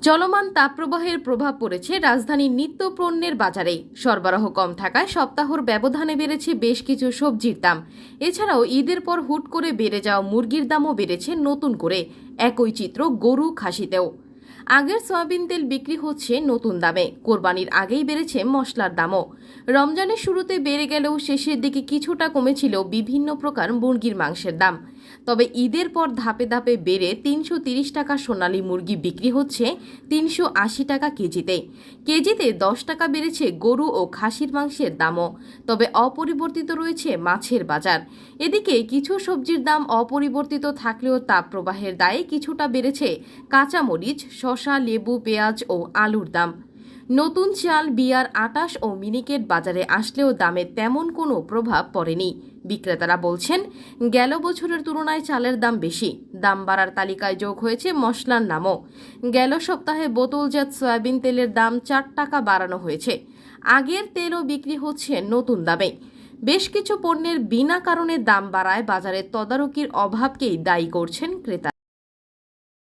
চলমান তাপপ্রবাহের প্রভাব পড়েছে রাজধানীর নিত্য পণ্যের বাজারে। সরবরাহ কম থাকায় সপ্তাহর ব্যবধানে বেড়েছে বেশ কিছু সবজির দাম। এছাড়াও ঈদের পর হুট করে বেড়ে যাওয়া মুরগির দামও বেড়েছে নতুন করে। একই চিত্র গরু খাসিতেও। আগের সয়াবিন তেল বিক্রি হচ্ছে নতুন দামে, কোরবানির আগেই বেড়েছে মশলার দামও। রমজানের শুরুতে বেড়ে গেলেও শেষের দিকে কিছুটা কমেছিল বিভিন্ন প্রকার মুরগির মাংসের দাম। তবে ঈদের পর ধাপে ধাপে বেড়ে ৩৩০ টাকা সোনালী মুরগি বিক্রি হচ্ছে ৩৮০ টাকা কেজিতে। কেজিতে ১০ টাকা বেড়েছে গরু ও খাসির মাংসের দামও। তবে অপরিবর্তিত রয়েছে মাছের বাজার। এদিকে কিছু সবজির দাম অপরিবর্তিত থাকলেও তাপপ্রবাহের দায়ে কিছুটা বেড়েছে কাঁচামরিচ, শসা, লেবু, পেঁয়াজ ও আলুর দাম। নতুন চাল, বিয়ার, আটাশ ও মিনিকেট বাজারে আসলেও দামে তেমন কোনো প্রভাব পড়েনি। বিক্রেতারা বলছেন, গেল বছরের তুলনায় চালের দাম বেশি। দাম বাড়ার তালিকায় যোগ হয়েছে মশলার নামও। গেল সপ্তাহে বোতলজাত সয়াবিন তেলের দাম ৪ টাকা বাড়ানো হয়েছে। আগের তেলও বিক্রি হচ্ছে নতুন দামে। বেশ কিছু পণ্যের বিনা কারণে দাম বাড়ায় বাজারে তদারকির অভাবকেই দায়ী করছেন ক্রেতা।